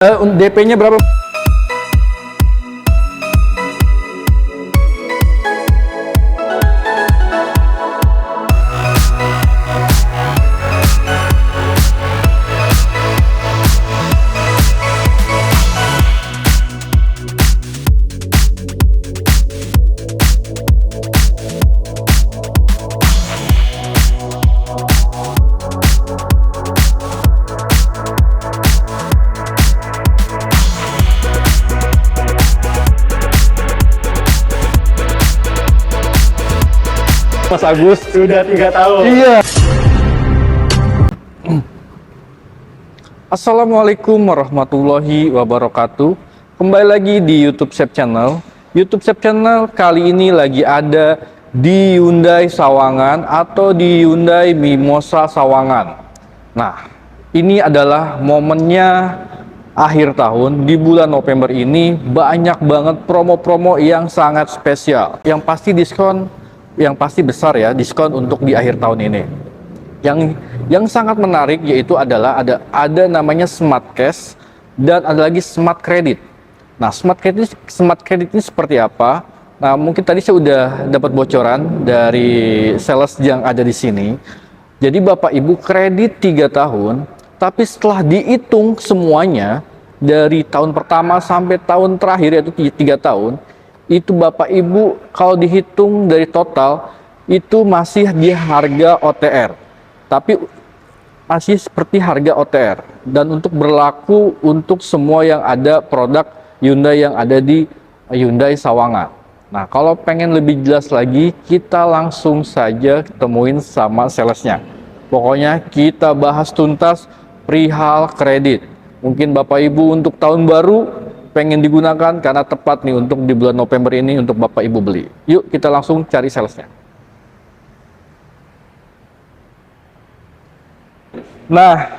DP-nya berapa? Mas Agus Sudah 3 tahun. Iya. Assalamualaikum warahmatullahi wabarakatuh. Kembali lagi di YouTube Chef Channel. YouTube Chef Channel kali ini lagi ada di Hyundai Sawangan atau di Hyundai Mimosa Sawangan. Nah, ini adalah momennya akhir tahun. Di bulan November ini banyak banget promo-promo yang sangat spesial. Yang pasti diskon, yang pasti besar ya, diskon untuk di akhir tahun ini. Yang sangat menarik yaitu adalah ada namanya Smart Cash dan ada lagi Smart Credit. Nah, Smart Credit ini seperti apa? Nah, mungkin tadi saya udah dapat bocoran dari sales yang ada di sini. Jadi Bapak Ibu kredit 3 tahun, tapi setelah dihitung semuanya dari tahun pertama sampai tahun terakhir yaitu 3 tahun, itu Bapak Ibu kalau dihitung dari total itu masih di harga OTR, tapi masih seperti harga OTR, dan untuk berlaku untuk semua yang ada produk Hyundai yang ada di Hyundai Sawangan. Nah, kalau pengen lebih jelas lagi, kita langsung saja ketemuin sama salesnya. Pokoknya kita bahas tuntas perihal kredit. Mungkin Bapak Ibu untuk tahun baru pengen digunakan karena tepat nih untuk di bulan November ini untuk Bapak Ibu beli. Yuk kita langsung cari salesnya. Nah,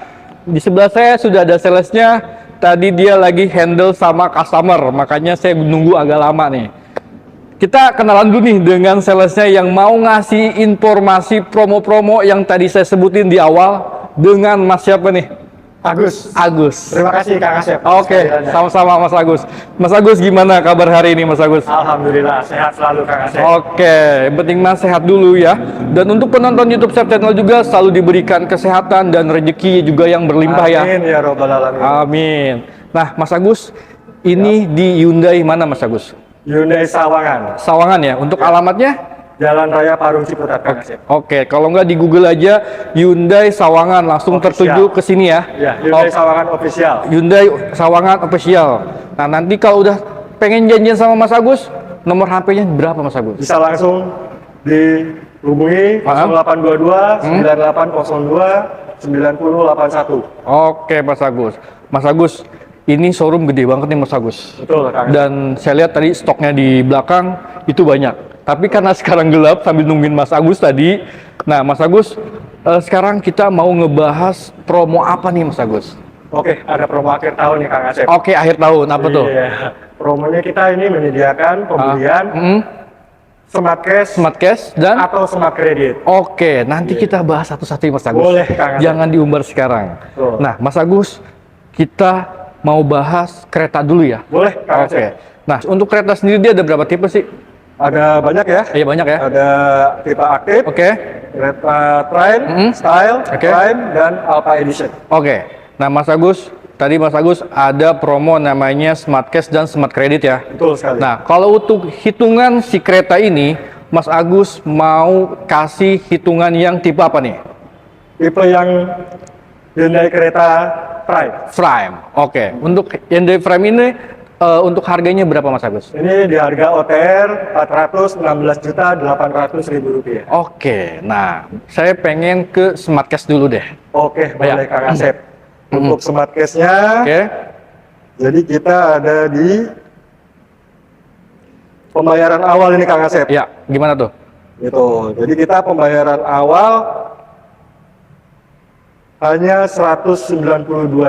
di sebelah saya sudah ada salesnya. Tadi dia lagi handle sama customer, makanya saya nunggu agak lama nih. Kita kenalan dulu nih dengan salesnya yang mau ngasih informasi promo-promo yang tadi saya sebutin di awal dengan Mas siapa nih? Agus. Agus. Terima kasih Kang Asep. Oke, sama-sama Mas Agus. Mas Agus gimana kabar hari ini Mas Agus? Alhamdulillah sehat selalu Kang Asep. Oke, yang penting Mas sehat dulu ya. Dan untuk penonton YouTube Chef Channel juga selalu diberikan kesehatan dan rezeki juga yang berlimpah ya. Amin ya robbal alamin. Amin. Nah, Mas Agus, ini di Hyundai mana Mas Agus? Hyundai Sawangan. Sawangan ya. Untuk alamatnya? Jalan Raya Parung Ciputat Kang Asep. Oke, kalau nggak di Google aja Hyundai Sawangan langsung tertuju ke sini ya. Ya, Hyundai Sawangan official. Hyundai Sawangan official. Nah, nanti kalau udah pengen janjian sama Mas Agus, nomor HP-nya berapa Mas Agus? Bisa langsung dihubungi 0822 9802 9081. Oke, Mas Agus. Mas Agus, ini showroom gede banget nih Mas Agus. Betul Kang Asep. Dan saya lihat tadi stoknya di belakang itu banyak. Tapi karena sekarang gelap sambil nungguin Mas Agus tadi. Nah, Mas Agus, sekarang kita mau ngebahas promo apa nih Mas Agus? Oke, ada promo akhir tahun nih Kang Asep. Oke, akhir tahun apa tuh? Iya. Promonya kita ini menyediakan pembelian Smart Cash dan atau Smart Credit. Oke, nanti kita bahas satu-satu Mas Agus. Boleh, Kang Asep. Jangan diumbar sekarang. Betul. Nah, Mas Agus, kita mau bahas kereta dulu ya. Boleh, Kang Oke. Asep. Nah, untuk kereta sendiri dia ada berapa tipe sih? Ada banyak ya. Iya, banyak ya. Ada tipe aktif, Oke. kereta Train, Style, Oke. Prime, dan Alpha Edition. Oke. Nah, Mas Agus, tadi Mas Agus ada promo namanya Smart Cash dan Smart Credit ya. Betul sekali. Nah, kalau untuk hitungan si kereta ini, Mas Agus mau kasih hitungan yang tipe apa nih? Tipe yang Hyundai kereta Prime. Prime. Oke. Untuk Hyundai Prime ini untuk harganya berapa Mas Agus? Ini di harga OTR 416.800.000 rupiah. Oke. Nah, saya pengen ke Smart Cash dulu deh. Oke, boleh Ya. Kang Asep. Untuk Smart Cash-nya, Oke. jadi kita ada di pembayaran awal ini Kang Asep. Ya, gimana tuh? Itu. Jadi kita pembayaran awal hanya 192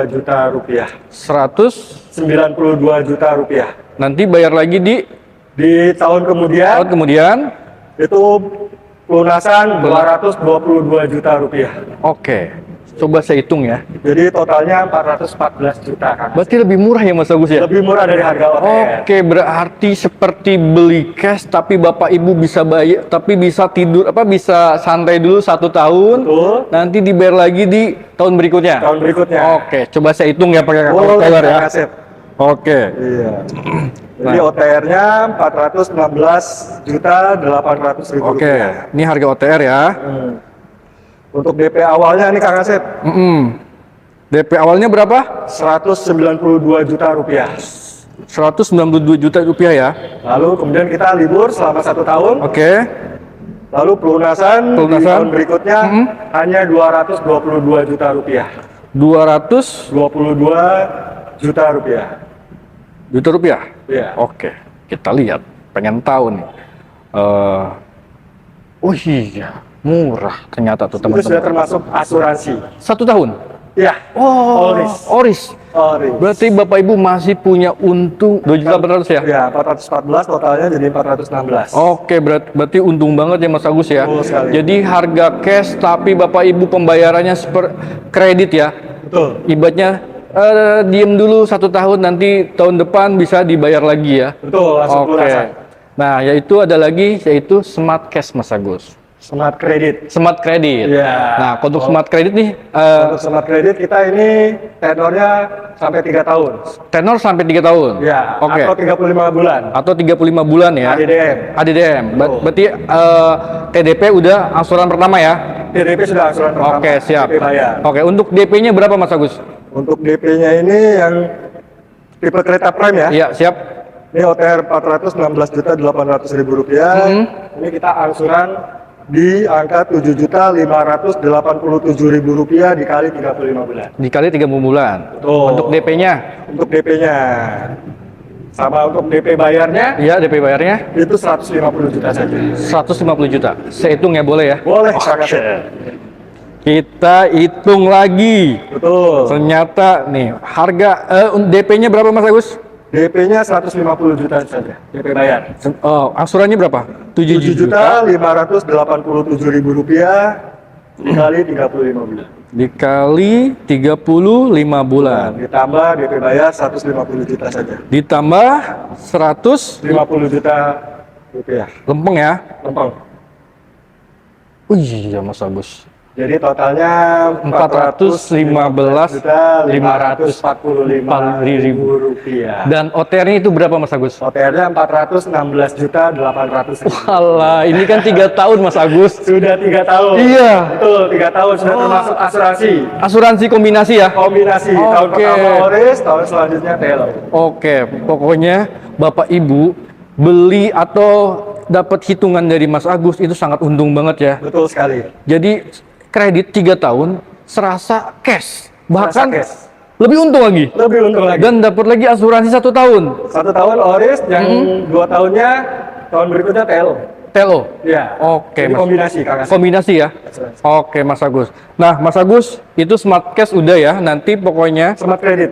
juta rupiah. 92 juta rupiah. Nanti bayar lagi di Tahun kemudian itu lunasan 222 juta rupiah. Oke. Coba saya hitung ya. Jadi totalnya 414 juta, Kang. Berarti lebih murah ya Mas Agus ya? Lebih murah dari harga OTR. Oke, berarti seperti beli cash tapi Bapak Ibu bisa bayar, tapi bisa tidur bisa santai dulu 1 tahun. Betul. Nanti dibayar lagi di tahun berikutnya. Tahun berikutnya. Oke, coba saya hitung ya pakai Boleh, kalkulator ya. Kang Asep. Oke. Iya. Jadi Nah. OTR-nya 416.800.000 Oke, rupiah. ini harga OTR ya. Untuk DP awalnya nih Kang Asep, DP awalnya berapa? 192 juta rupiah. 192 juta rupiah ya. Lalu kemudian kita libur selama 1 tahun. Oke. Lalu pelunasan di tahun berikutnya hanya 222 juta rupiah. 22 juta rupiah. juta rupiah. Iya. Oke, kita lihat. Pengen tahu nih. Oh iya, murah ternyata tuh Itu sudah teman-teman. termasuk asuransi. 1 tahun. Ya. Oris. Oris. Oris. Berarti Bapak Ibu masih punya untung 2.800.000 ya? Ya, 414 totalnya jadi 416. Oke, berarti untung banget ya Mas Agus ya. Betul sekali. Jadi harga cash tapi Bapak Ibu pembayarannya kredit ya. Betul. Ibaratnya diem dulu 1 tahun, nanti tahun depan bisa dibayar lagi ya. Betul, langsung Oke. pelunasan. Nah, yaitu ada lagi yaitu Smart Cash Mas Agus. Smart Credit. Smart Credit. Iya. Nah, untuk Smart Credit nih Untuk Smart Credit kita ini tenornya sampai 3 tahun. tenor sampai 3 tahun. Ya, Oke. atau 35 bulan. Atau 35 bulan ya. ADDM. ADDM. Betul. Berarti TDP udah angsuran pertama ya. DP sudah angsuran pertama. Oke, siap. DP bayar. Oke, untuk DP-nya berapa Mas Agus? Untuk DP-nya ini yang tipe kereta prime ya. Iya, siap. Ini OTR 416.800.000 rupiah. Ini kita angsuran di angka 7.587.000 rupiah dikali 35 bulan. Dikali 30 bulan. Betul. Untuk DP-nya? Untuk DP-nya. Sama untuk DP bayarnya Iya, DP bayarnya itu 150 juta saja. 150 juta. Saya hitung ya, boleh ya? Boleh, Kang Asep. Kita hitung lagi. Betul. Ternyata nih, harga DP-nya berapa Mas Agus? DP-nya 150 juta saja. DP bayar. Angsurannya berapa? 7.587.000 rupiah dikali 35 bulan. Dikali 35 bulan. Ditambah DP bayar 150 juta saja. Ditambah 100 50 juta rupiah. lempeng ya. Lempeng. Oh iya Mas Agus. Jadi totalnya 415.545.000 rupiah. Dan OTR-nya itu berapa Mas Agus? OTR-nya 416.800.000. Walah, ini kan 3 tahun Mas Agus. Sudah 3 tahun. Iya. Betul, 3 tahun sudah termasuk asuransi. Asuransi kombinasi ya? Kombinasi tahun Oke. pertama Oris, tahun selanjutnya Telo. Oke, pokoknya Bapak Ibu beli atau dapat hitungan dari Mas Agus itu sangat untung banget ya. Betul sekali. Jadi kredit 3 tahun serasa cash, bahkan cash. lebih untung lagi. Lebih untung lagi. Dan dapat lagi asuransi 1 tahun. 1 tahun Oris, yang 2 tahunnya tahun berikutnya Telo. Telo. Ya. Oke, Jadi Mas. kombinasi Kang Asep. Kombinasi ya. Oke, Mas Agus. Nah, Mas Agus, itu Smart Cash udah ya. Nanti pokoknya Smart Credit.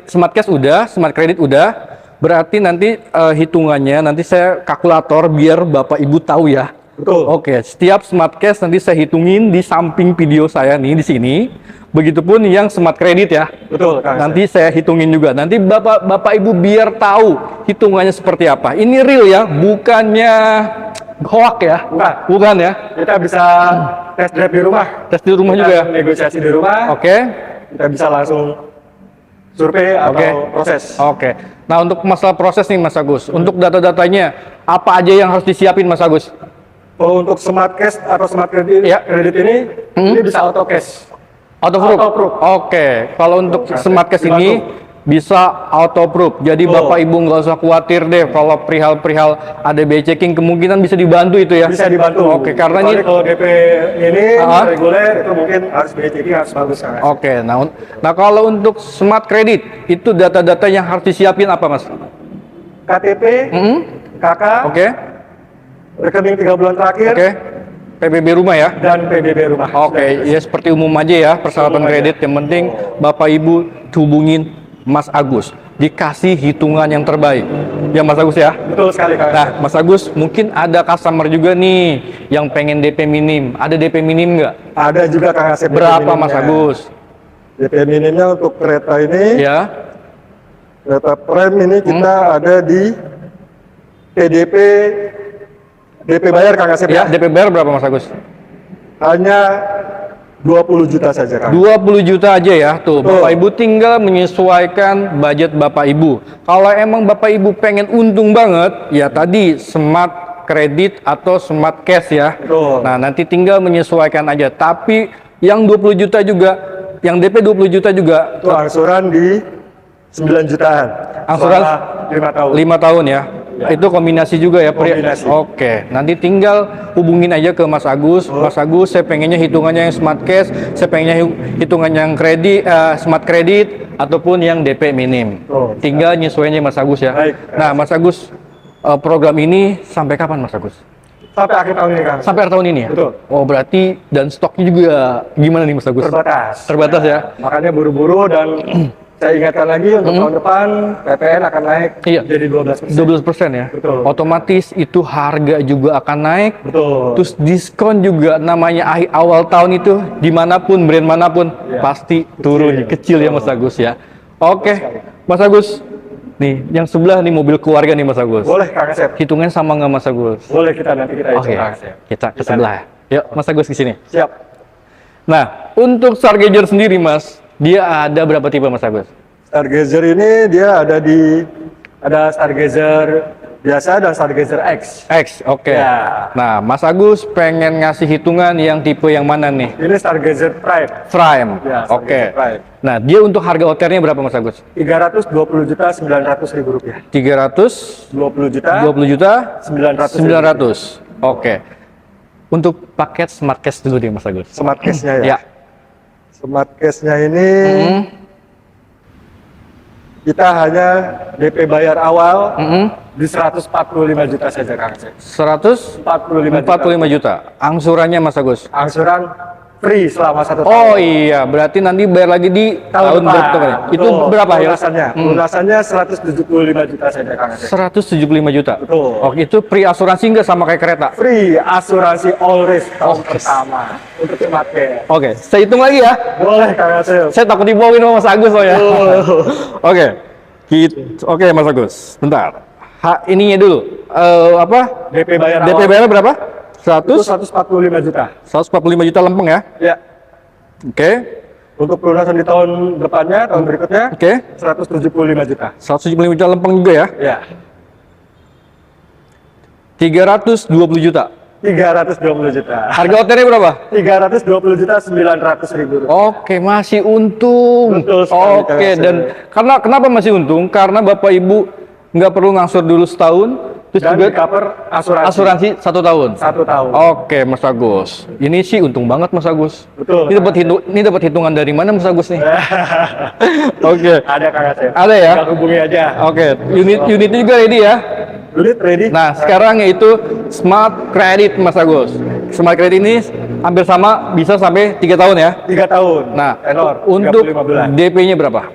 Smart Cash udah, Smart Credit udah. Berarti nanti hitungannya nanti saya kalkulator biar Bapak Ibu tahu ya. Betul. Oke, setiap Smart Cash nanti saya hitungin di samping video saya nih di sini. Begitupun yang Smart Credit ya. Betul, Kang Asep. Nanti saya hitungin juga. Nanti Bapak Ibu biar tahu hitungannya seperti apa. Ini real ya, bukannya hoax ya. Bukan. Bukan ya. Kita bisa tes drive di rumah. Tes di rumah Kita juga ya. negosiasi di rumah. Oke. Kita bisa langsung survei atau Oke. proses. Oke. Nah, untuk masalah proses nih Mas Agus, untuk data-datanya apa aja yang harus disiapin Mas Agus? Oh, untuk Smart Cash atau Smart Credit, Ya. kredit ini bisa auto cash. Auto proof. Auto proof. Oke. Kalau untuk Oke. Smart Cash ini bisa auto proof. Jadi Betul. Bapak Ibu nggak usah khawatir deh kalau perihal ADB checking kemungkinan bisa dibantu itu ya. Bisa dibantu. Oke, karena Kecuali ini kalau DP ini Ah. reguler itu mungkin harus biaya checking harus bagus Kang. Oke. Nah kalau untuk Smart Credit itu data-data yang harus disiapin apa Mas? KTP, KK, Oke. rekening 3 bulan terakhir, Oke. PBB rumah ya. dan PBB rumah. Oke, ya seperti umum aja ya persyaratan Umum aja. kredit. Yang penting Bapak Ibu hubungin Mas Agus, dikasih hitungan yang terbaik. ya Mas Agus ya. Betul sekali Kang Nah, Asep. Mas Agus, mungkin ada customer juga nih yang pengen DP minim. Ada DP minim nggak? Ada juga Kang Asep. DP Berapa Mas minimnya. Agus? DP minimnya untuk kereta ini, Ya, kereta prem ini kita ada di PDP, DP bayar Kang Asep ya ya. DP bayar berapa Mas Agus? Hanya 20 juta saja Kang. 20 juta aja ya. Tuh, Betul. Bapak Ibu tinggal menyesuaikan budget Bapak Ibu. Kalau emang Bapak Ibu pengen untung banget, ya tadi smart kredit atau smart cash ya. Betul. Nah, nanti tinggal menyesuaikan aja. Tapi yang 20 juta juga, yang DP 20 juta juga Itu angsuran di 9 jutaan. Angsuran 5 tahun. 5 tahun ya. Itu kombinasi juga ya, Pri? Kombinasi. Oke, nanti tinggal hubungin aja ke Mas Agus. Mas Agus, saya pengennya hitungannya yang smart cash, saya pengennya hitungannya yang kredit, smart kredit, ataupun yang DP minim. Oh, Tinggal nyesuainya Mas Agus ya. Baik. Nah, Mas Agus, program ini sampai kapan Mas Agus? Sampai akhir tahun ini Kang. Sampai akhir tahun ini ya? Betul. Oh, berarti dan stoknya juga gimana nih Mas Agus? Terbatas. Terbatas ya? Makanya buru-buru dan saya ingatkan lagi untuk tahun depan PPN akan naik Iya. jadi 12%. 12% ya? Betul. Otomatis itu harga juga akan naik. Betul. Terus diskon juga namanya awal tahun itu dimanapun brand manapun Iya. pasti turun kecil ya Mas Agus ya. Oke, Mas Agus, nih yang sebelah nih mobil keluarga nih Mas Agus. Boleh Kang Asep. Hitungannya sama nggak Mas Agus? Boleh nanti kita hitung Oke, Kang Asep. kita ke sebelah. Yuk Mas Agus ke sini. Siap. Nah, untuk Stargazer sendiri Mas, dia ada berapa tipe Mas Agus? Stargazer ini dia ada Stargazer biasa dan Stargazer X. X, oke. Ya. Nah, Mas Agus pengen ngasih hitungan yang tipe yang mana nih? Ini Stargazer Prime. Prime. Ya, Oke. Stargazer Prime. Nah, dia untuk harga OTR-nya berapa Mas Agus? 320.900.000 rupiah. 320 20 juta juta 900. 900. Oke. Untuk paket Smart Cash dulu deh Mas Agus. Smart Cash-nya ya. Ya. Smart Cash-nya ini kita hanya DP bayar awal di 145 juta saja Kang Asep. 145 juta. Angsurannya Mas Agus. Angsuran free selama 1 tahun. Oh iya, berarti nanti bayar lagi di tahun berapa? Itu Betul. berapa ya? Lunasannya? Lunasannya 175 juta saja Kang Asep. 175 juta. Betul. Oh, itu free asuransi nggak sama kayak kereta? Free asuransi all risk tahun pertama untuk Smart Cash. Oke, saya hitung lagi ya. Boleh Kang Asep. Saya takut dibohongin sama Mas Agus loh ya. Betul. Oke. Oke Mas Agus. Bentar. Ininya dulu. Apa? DP bayar DP awal bayar berapa? itu 100 145 juta. 145 juta lempeng ya. Ya. Oke. Untuk pelunasan di tahun depannya, tahun berikutnya Oke. 175 juta. 175 juta lempeng juga ya. Ya. 320 juta. 320 juta. Harga OTR-nya berapa? 320 juta 900.000 rupiah. Oke, masih untung. Betul sekali, Oke, Kang Asep. dan kenapa masih untung? Karena Bapak Ibu nggak perlu ngangsur dulu setahun, terus Dan juga di cover asuransi, 1 tahun. 1 tahun. Oke, Mas Agus. Ini sih untung banget Mas Agus. Betul. Ini dapat hitungan dari mana Mas Agus nih? Oke. Ada Kang Asep. Ada ya? Tinggal hubungi aja. Oke, unitnya juga ready ya. Unit ready? Nah, sekarang yaitu Smart Credit Mas Agus. Smart Credit ini hampir sama, bisa sampai 3 tahun ya. 3 tahun. Nah, tenor untuk 35 bulan. DP-nya berapa?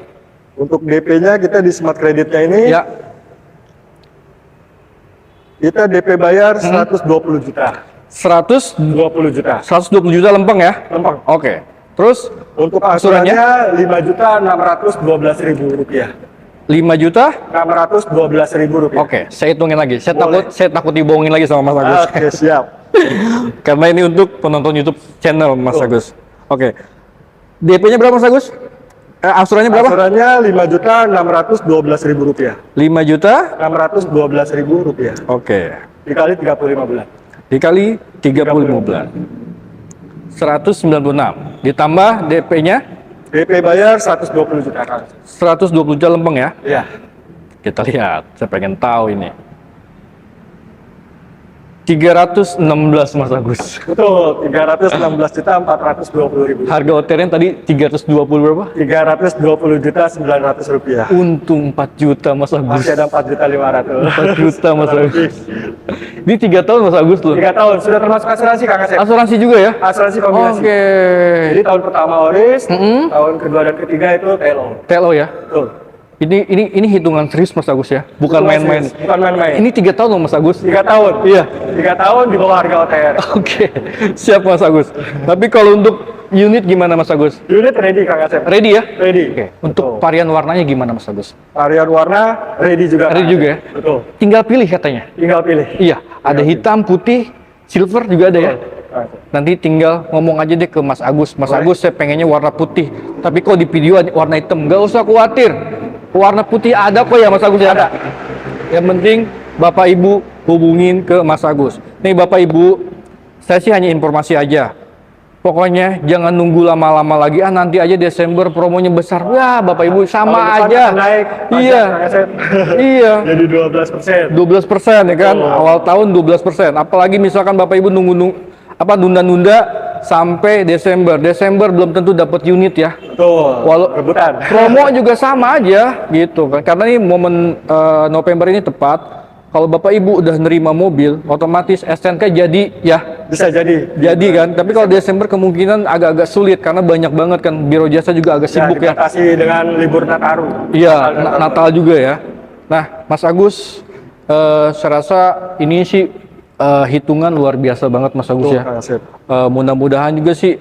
Untuk DP-nya kita di Smart Credit-nya ini Ya, kita DP bayar 120 juta. 100 20 juta. 120 juta lempeng ya. Lempeng. Oke. Terus Untuk Angsurannya? angsurannya 5.612.000 rupiah. 5 juta. 612.000 rupiah. Oke, saya hitungin lagi. Boleh. Saya takut dibohongin lagi sama Mas Agus. Oke, siap. Karena ini untuk penonton YouTube channel Mas Agus. Oke. DP-nya berapa Mas Agus? Angsurannya berapa? Angsurannya 5.612.000 rupiah. 5 juta. 612.000 rupiah. Oke. Dikali 35 bulan. Dikali 35 bulan. 196. Ditambah DP-nya DP bayar 120 juta Kang. 120 juta lempeng ya. Iya. Kita lihat, saya pengen tahu ini. 316 Mas Agus. Betul, 316 juta 420.000. Harga OTR-nya tadi 320 berapa? 320 juta 900 rupiah. Untung 4 juta Mas Agus. Masih ada 4 juta 500. 4 juta Mas Agus. Ini 3 tahun Mas Agus loh. 3 tahun sudah termasuk asuransi Kang Asep. Asuransi juga ya? Asuransi kombinasi. Oke. Jadi tahun pertama ORIS, tahun kedua dan ketiga itu TLO. TLO ya? Betul. Ini hitungan serius Mas Agus ya, bukan Hitungan main-main. serius, bukan main-main. Ini 3 tahun loh Mas Agus. 3 tahun. Iya. 3 tahun di bawah harga OTR. Oke, siap Mas Agus. Tapi kalau untuk unit gimana Mas Agus? Unit ready Kang Asep. Ready ya? Ready. Oke. Untuk varian warnanya gimana Mas Agus? Varian warna ready juga. Ready Kang juga Asep. ya? Betul. Tinggal pilih katanya. Tinggal pilih. Iya, ada hitam, putih, silver juga ada ya. Betul, Kang Asep. Nanti tinggal ngomong aja deh ke Mas Agus. Mas Boleh. Agus saya pengennya warna putih. Tapi kok di video warna hitam? Nggak usah khawatir. Warna putih ada kok ya Mas Agus ya? Ada. Yang penting Bapak Ibu hubungin ke Mas Agus. Nih Bapak Ibu, saya sih hanya informasi aja. Pokoknya jangan nunggu lama-lama lagi. Nanti aja Desember promonya besar. Wah Bapak Ibu sama Tahun depan aja. akan naik pajak, Iya. Kang Asep. Iya. Jadi 12%. 12% ya kan, Oh. awal tahun 12%. Apalagi misalkan Bapak Ibu nunda-nunda sampai Desember. Desember belum tentu dapat unit ya. Betul. Rebutan. Promo juga sama aja gitu kan. Karena ini momen November ini tepat. Kalau Bapak Ibu udah nerima mobil, otomatis STNK jadi ya. Bisa jadi. Jadi kan. Tapi kalau Desember kemungkinan agak-agak sulit karena banyak banget kan, Biro Jasa juga agak sibuk ya. Dibatasi dengan libur Nataru. Iya, Natal juga ya. Nah, Mas Agus, saya rasa ini sih hitungan luar biasa banget Mas Agus Betul, ya. Kang Asep. Mudah-mudahan juga sih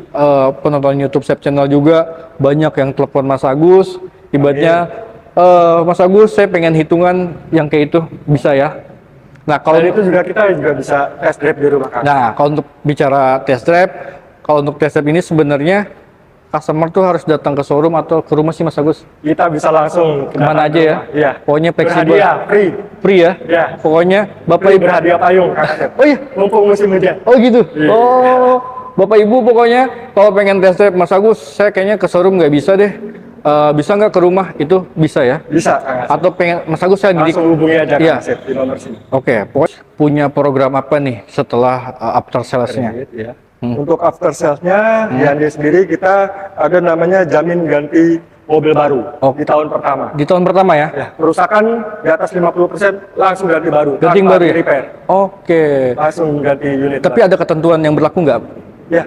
penonton YouTube Sep Channel juga banyak yang telepon Mas Agus. Ibaratnya, Mas Agus, saya pengen hitungan yang kayak itu bisa ya. Nah, kalau Dan itu juga kita juga bisa test drive di rumah Kang. Nah, kalau untuk bicara test drive, kalau untuk test drive ini sebenarnya customer tuh harus datang ke showroom atau ke rumah sih Mas Agus? Kita bisa langsung Kemana aja ya? Iya. Pokoknya fleksibel. Berhadiah, free. Free ya? Iya. Pokoknya Bapak Free Ibu. berhadiah payung Kang Asep. Oh iya. Mumpung musim hujan. Oh gitu. Iya. Oh, Bapak Ibu pokoknya kalau pengen test drive Mas Agus, saya kayaknya ke showroom nggak bisa deh. Bisa nggak ke rumah? Itu bisa ya? Bisa Kang Asep. Atau pengen Mas Agus saya di Langsung hubungi aja Iya. Kang Asep di nomor sini. Oke, pokoknya punya program apa nih setelah after sales-nya? Ya. Untuk after sales-nya, Hyundai sendiri kita ada namanya jamin ganti mobil baru di tahun pertama. Di tahun pertama ya? Ya, kerusakan di atas 50% langsung ganti baru. Ganti yang tanpa baru ya? di-repair. Oke. Langsung ganti unit. Tapi ada ketentuan yang berlaku nggak? Ya,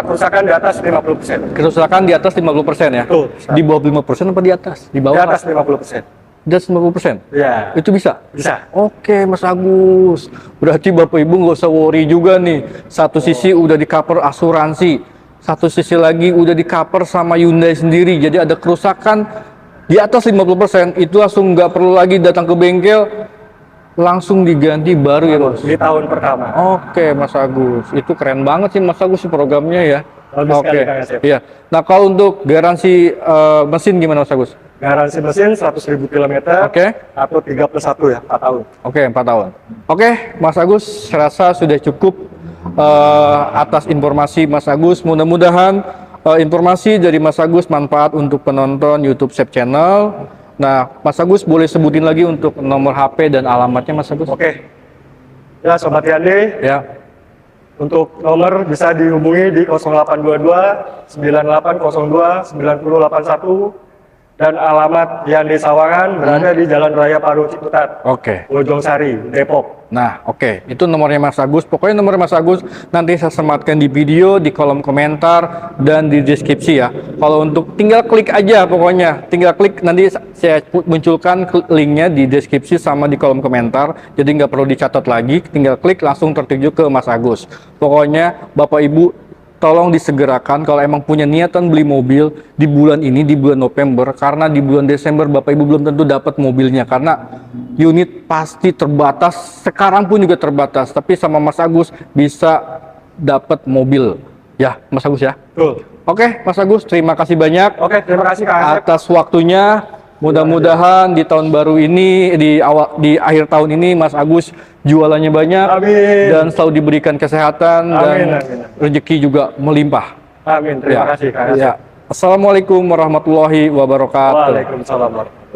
kerusakan di atas 50%. Kerusakan di atas 50% ya? Betul. Di bawah 50% apa di atas? Di Di bawah? atas 50%. Di atas 50%? Ya, Itu bisa? bisa. Oke Mas Agus, berarti Bapak Ibu nggak usah worry juga nih. Satu sisi udah di cover asuransi, satu sisi lagi udah di cover sama Hyundai sendiri. Jadi ada kerusakan di atas 50%, itu langsung nggak perlu lagi datang ke bengkel, langsung diganti baru ya Mas. Di tahun pertama. Oke Mas Agus, itu keren banget sih Mas Agus programnya ya. Bagus Oke, sekali, Kang Asep. iya. Nah kalau untuk garansi mesin gimana Mas Agus? Garansi mesin 100.000 km Oke. atau 3+1 ya, 4 tahun. Oke, 4 tahun. Oke, Mas Agus, saya rasa sudah cukup atas informasi Mas Agus. Mudah-mudahan informasi dari Mas Agus manfaat untuk penonton YouTube Sep Channel. Nah, Mas Agus boleh sebutin lagi untuk nomor HP dan alamatnya Mas Agus? Oke. Ya, Sobat Hyundai, Ya, untuk nomor bisa dihubungi di 0822 9802 9081 dan alamat Hyundai Sawangan berada di Jalan Raya Paru Ciputat, oke. Bojong Sari, Depok. Nah, oke. Itu nomornya Mas Agus. Pokoknya nomor Mas Agus nanti saya sematkan di video, di kolom komentar, dan di deskripsi ya. Kalau untuk tinggal klik aja pokoknya. Tinggal klik, nanti saya munculkan linknya di deskripsi sama di kolom komentar. Jadi nggak perlu dicatat lagi, tinggal klik langsung tertuju ke Mas Agus. Pokoknya Bapak Ibu tolong disegerakan kalau emang punya niatan beli mobil di bulan ini, di bulan November, karena di bulan Desember Bapak Ibu belum tentu dapat mobilnya karena unit pasti terbatas, sekarang pun juga terbatas, tapi sama Mas Agus bisa dapat mobil ya Mas Agus ya. Betul. Oke Mas Agus, terima kasih banyak Oke, terima kasih Kang Asep. atas waktunya. Mudah-mudahan di tahun baru ini, di akhir tahun ini Mas Agus jualannya banyak. Amin. Dan selalu diberikan kesehatan Amin, dan amin. rezeki juga melimpah. Amin, terima kasih Kang Asep. Ya. Assalamualaikum warahmatullahi wabarakatuh. Waalaikumsalam warahmatullahi wabarakatuh.